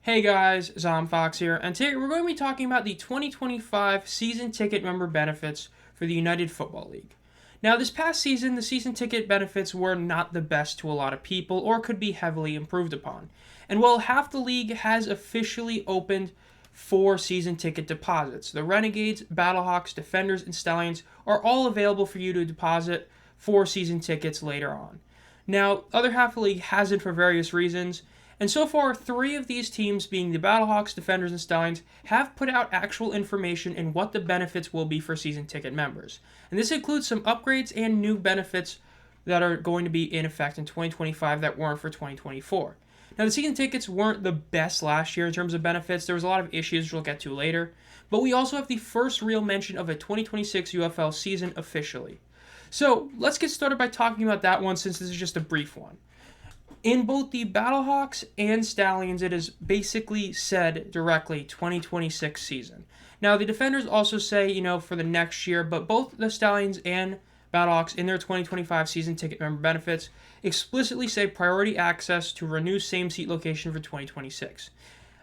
Hey guys, Zomfox here, and today we're going to be talking about the 2025 season ticket member benefits for the United Football League. Now, this past season, the season ticket benefits were not the best to a lot of people or could be heavily improved upon. And while half the league has officially opened for season ticket deposits, the Renegades, Battlehawks, Defenders, and Stallions are all available for you to deposit for season tickets later on. Now, other half of the league hasn't for various reasons, and so far, three of these teams, being the Battlehawks, Defenders, and Stallions, have put out actual information in what the benefits will be for season ticket members. And this includes some upgrades and new benefits that are going to be in effect in 2025 that weren't for 2024. Now, the season tickets weren't the best last year in terms of benefits. There was a lot of issues we'll get to later. But we also have the first real mention of a 2026 UFL season officially. So, let's get started by talking about that one since this is just a brief one. In both the Battlehawks and Stallions, it is basically said directly 2026 season. Now, the Defenders also say, for the next year, but both the Stallions and Battlehawks in their 2025 season ticket member benefits explicitly say priority access to renew same seat location for 2026.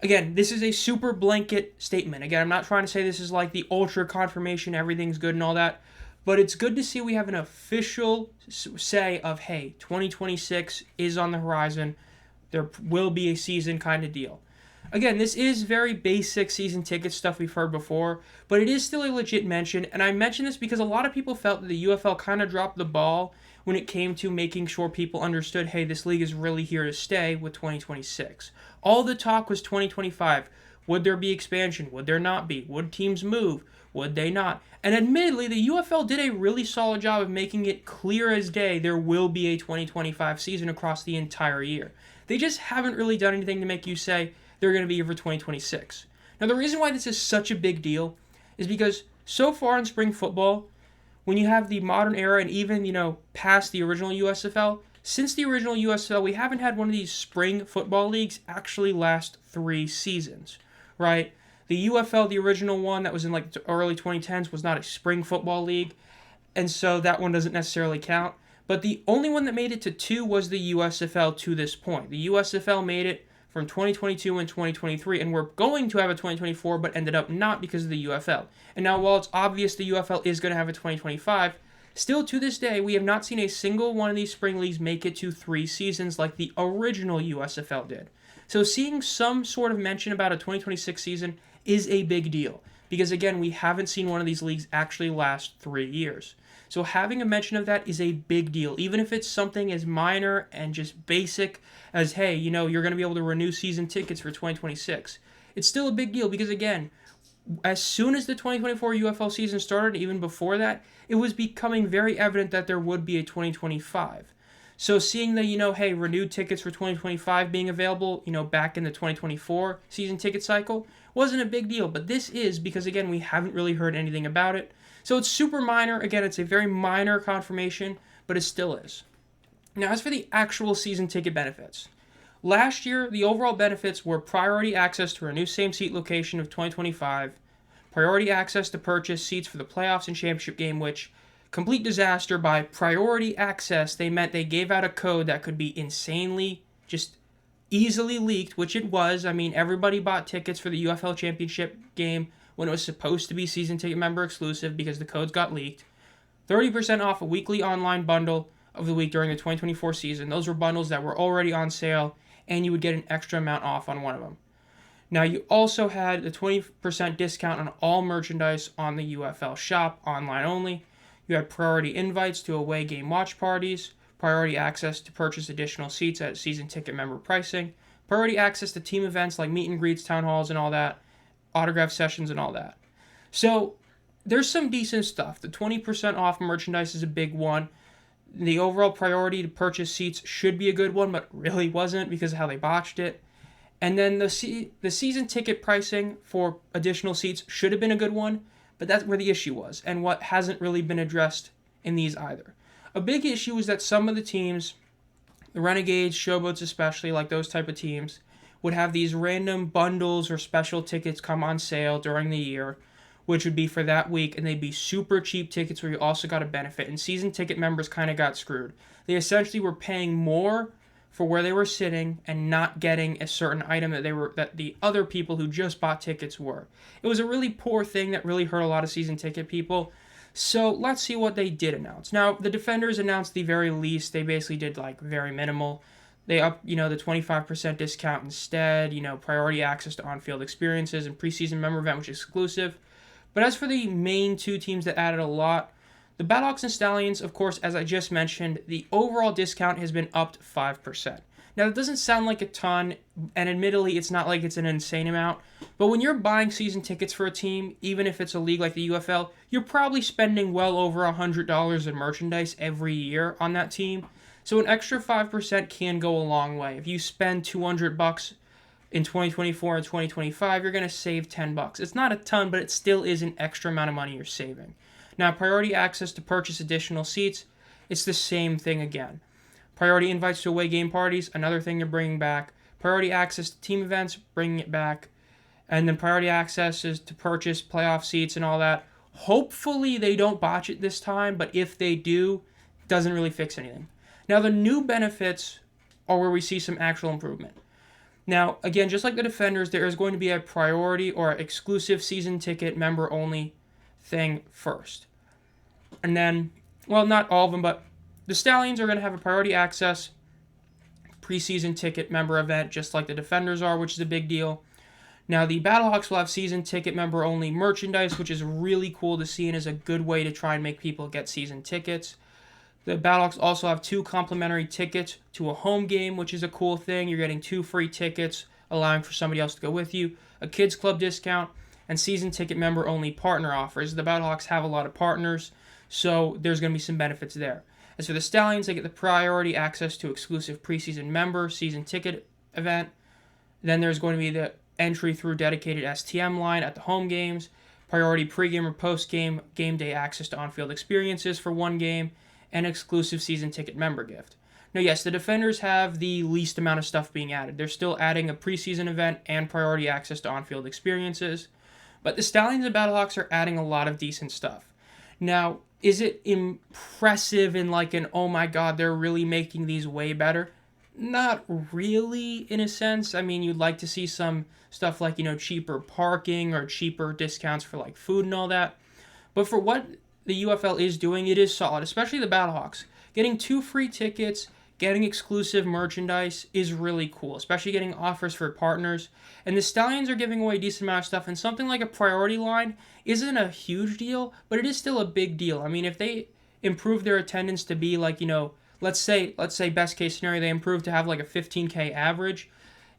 Again, this is a super blanket statement. Again, I'm not trying to say this is like the ultra confirmation, everything's good and all that. But it's good to see we have an official say of, hey, 2026 is on the horizon. There will be a season kind of deal. Again, this is very basic season ticket stuff we've heard before, but it is still a legit mention. And I mention this because a lot of people felt that the UFL kind of dropped the ball when it came to making sure people understood, hey, this league is really here to stay with 2026. All the talk was 2025. Would there be expansion? Would there not be? Would teams move? Would they not? And admittedly, the UFL did a really solid job of making it clear as day there will be a 2025 season across the entire year. They just haven't really done anything to make you say they're going to be here for 2026. Now, the reason why this is such a big deal is because so far in spring football, when you have the modern era and even, past the original USFL, since the original USFL, we haven't had one of these spring football leagues actually last 3 seasons, right? The UFL, the original one that was in like the early 2010s, was not a spring football league, and so that one doesn't necessarily count. But the only one that made it to 2 was the USFL to this point. The USFL made it from 2022 and 2023, and we're going to have a 2024, but ended up not because of the UFL. And now, while it's obvious the UFL is going to have a 2025, still to this day, we have not seen a single one of these spring leagues make it to 3 seasons like the original USFL did. So seeing some sort of mention about a 2026 season is a big deal because, again, we haven't seen one of these leagues actually last 3 years. So having a mention of that is a big deal, even if it's something as minor and just basic as, hey, you're going to be able to renew season tickets for 2026. It's still a big deal because, again, as soon as the 2024 UFL season started, even before that, it was becoming very evident that there would be a 2025. So seeing the, hey, renewed tickets for 2025 being available, back in the 2024 season ticket cycle wasn't a big deal. But this is because, again, we haven't really heard anything about it. So it's super minor. Again, it's a very minor confirmation, but it still is. Now, as for the actual season ticket benefits, last year, the overall benefits were priority access to a new same-seat location of 2025, priority access to purchase seats for the playoffs and championship game, which, complete disaster. By priority access, they meant they gave out a code that could be insanely, just easily leaked, which it was. I mean, everybody bought tickets for the UFL championship game when it was supposed to be season ticket member exclusive because the codes got leaked. 30% off a weekly online bundle of the week during the 2024 season. Those were bundles that were already on sale, and you would get an extra amount off on one of them. Now, you also had the 20% discount on all merchandise on the UFL shop, online only. You had priority invites to away game watch parties, priority access to purchase additional seats at season ticket member pricing, priority access to team events like meet and greets, town halls, and all that, autograph sessions, and all that. So there's some decent stuff. The 20% off merchandise is a big one. The overall priority to purchase seats should be a good one, but really wasn't because of how they botched it. And then the season ticket pricing for additional seats should have been a good one, but that's where the issue was, and what hasn't really been addressed in these either. A big issue is that some of the teams, the Renegades, Showboats especially, like those type of teams, would have these random bundles or special tickets come on sale during the year, which would be for that week, and they'd be super cheap tickets where you also got a benefit, and season ticket members kind of got screwed. They essentially were paying more for where they were sitting and not getting a certain item that the other people who just bought tickets were. It was a really poor thing that really hurt a lot of season ticket people. So let's see what they did announce. Now, the Defenders announced the very least. They basically did like very minimal. They upped, the 25% discount instead, priority access to on-field experiences and preseason member event, which is exclusive. But as for the main two teams that added a lot, the Battlehawks and Stallions, of course, as I just mentioned, the overall discount has been upped 5%. Now, that doesn't sound like a ton, and admittedly, it's not like it's an insane amount, but when you're buying season tickets for a team, even if it's a league like the UFL, you're probably spending well over $100 in merchandise every year on that team. So an extra 5% can go a long way. If you spend $200 in 2024 and 2025, you're going to save $10. It's not a ton, but it still is an extra amount of money you're saving. Now, priority access to purchase additional seats, it's the same thing again. Priority invites to away game parties, another thing they're bringing back. Priority access to team events, bringing it back. And then priority access is to purchase playoff seats and all that. Hopefully they don't botch it this time, but if they do, it doesn't really fix anything. Now, the new benefits are where we see some actual improvement. Now, again, just like the Defenders, there is going to be a priority or exclusive season ticket member only thing first. And then, well, not all of them, but the Stallions are going to have a priority access preseason ticket member event, just like the Defenders are, which is a big deal. Now, the Battlehawks will have season ticket member only merchandise, which is really cool to see and is a good way to try and make people get season tickets. The Battlehawks also have 2 complimentary tickets to a home game, which is a cool thing. You're getting 2 free tickets, allowing for somebody else to go with you, a kids club discount, and season ticket member only partner offers. The Battlehawks have a lot of partners, so there's going to be some benefits there. As for the Stallions, they get the priority access to exclusive preseason member season ticket event. Then there's going to be the entry through dedicated STM line at the home games, priority pregame or postgame, game day access to on-field experiences for one game, and exclusive season ticket member gift. Now, yes, the Defenders have the least amount of stuff being added. They're still adding a preseason event and priority access to on-field experiences. But the Stallions and Battlehawks are adding a lot of decent stuff. Now, is it impressive in like an, oh my god, they're really making these way better? Not really, in a sense. I mean, you'd like to see some stuff like, cheaper parking or cheaper discounts for like food and all that. But for what the UFL is doing, it is solid, especially the Battlehawks. Getting 2 free tickets, getting exclusive merchandise is really cool, especially getting offers for partners. And the Stallions are giving away a decent amount of stuff, and something like a priority line isn't a huge deal, but it is still a big deal. I mean, if they improve their attendance to be like, let's say best case scenario, they improve to have like a 15K average.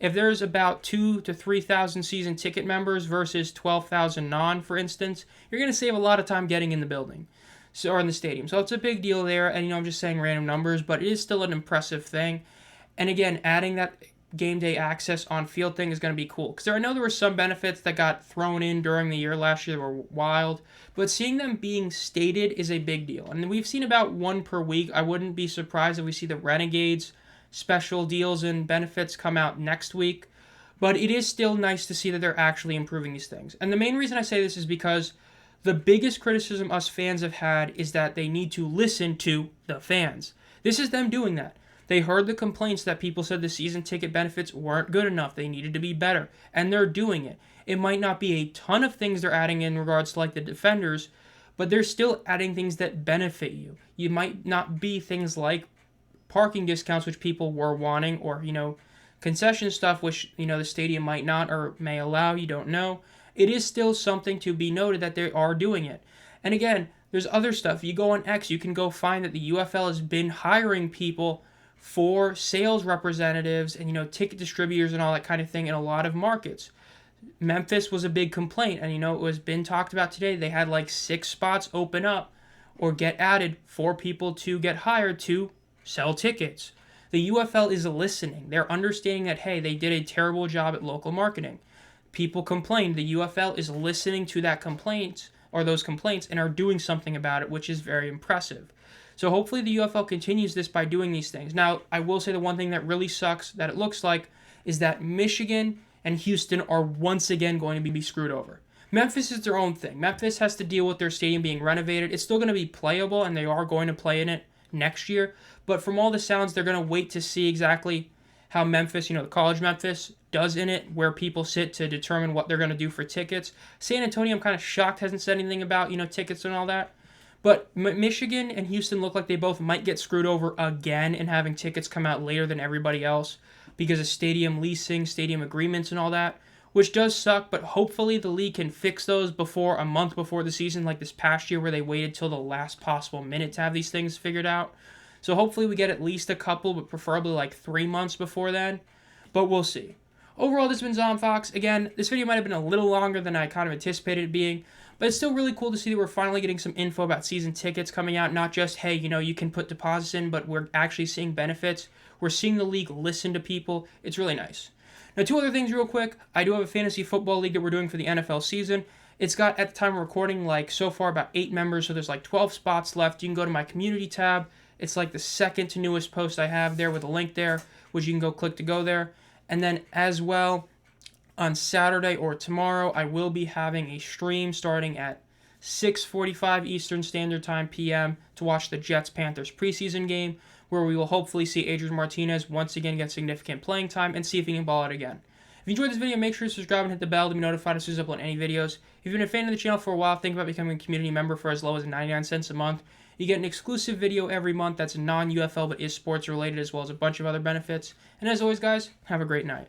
If there's about 2,000 to 3,000 season ticket members versus 12,000 non, for instance, you're going to save a lot of time getting in the building or in the stadium. So it's a big deal there, and I'm just saying random numbers, but it is still an impressive thing. And again, adding that game day access on field thing is going to be cool, because I know there were some benefits that got thrown in during the year last year that were wild, but seeing them being stated is a big deal. And we've seen about 1 per week. I wouldn't be surprised if we see the Renegades special deals and benefits come out next week, but it is still nice to see that they're actually improving these things. And the main reason I say this is because the biggest criticism us fans have had is that they need to listen to the fans. This is them doing that. They heard the complaints that people said the season ticket benefits weren't good enough. They needed to be better, and they're doing it. It might not be a ton of things they're adding in regards to like the Defenders, but they're still adding things that benefit you. You might not be things like parking discounts, which people were wanting, or, concession stuff, which, the stadium might not or may allow, you don't know. It is still something to be noted that they are doing it. And again, there's other stuff. You go on X, you can go find that the UFL has been hiring people for sales representatives and, ticket distributors and all that kind of thing in a lot of markets. Memphis was a big complaint, and, it was been talked about today. They had like 6 spots open up or get added for people to get hired to sell tickets. The UFL is listening. They're understanding that, hey, they did a terrible job at local marketing. People complained. The UFL is listening to that complaint or those complaints and are doing something about it, which is very impressive. So hopefully the UFL continues this by doing these things. Now, I will say the one thing that really sucks that it looks like is that Michigan and Houston are once again going to be screwed over. Memphis is their own thing. Memphis has to deal with their stadium being renovated. It's still going to be playable, and they are going to play in it next year. But from all the sounds, they're going to wait to see exactly how Memphis, the college Memphis, does in it, where people sit to determine what they're going to do for tickets. San Antonio, I'm kind of shocked, hasn't said anything about, tickets and all that. But Michigan and Houston look like they both might get screwed over again in having tickets come out later than everybody else because of stadium leasing, stadium agreements, and all that, which does suck, but hopefully the league can fix those before a month before the season, like this past year where they waited till the last possible minute to have these things figured out. So hopefully we get at least a couple, but preferably like 3 months before then. But we'll see. Overall, this has been ZomFox. Again, this video might have been a little longer than I kind of anticipated it being, but it's still really cool to see that we're finally getting some info about season tickets coming out. Not just, hey, you can put deposits in, but we're actually seeing benefits. We're seeing the league listen to people. It's really nice. Now, 2 other things real quick. I do have a fantasy football league that we're doing for the NFL season. It's got, at the time of recording, so far about 8 members, so there's 12 spots left. You can go to my community tab. It's the second to newest post I have there with a link there, which you can go click to go there. And then as well, on Saturday or tomorrow, I will be having a stream starting at 6:45 Eastern Standard Time p.m. to watch the Jets-Panthers preseason game, where we will hopefully see Adrian Martinez once again get significant playing time and see if he can ball out again. If you enjoyed this video, make sure to subscribe and hit the bell to be notified as soon as I upload any videos. If you've been a fan of the channel for a while, think about becoming a community member for as low as 99 cents a month. You get an exclusive video every month that's non-UFL but is sports related, as well as a bunch of other benefits. And as always, guys, have a great night.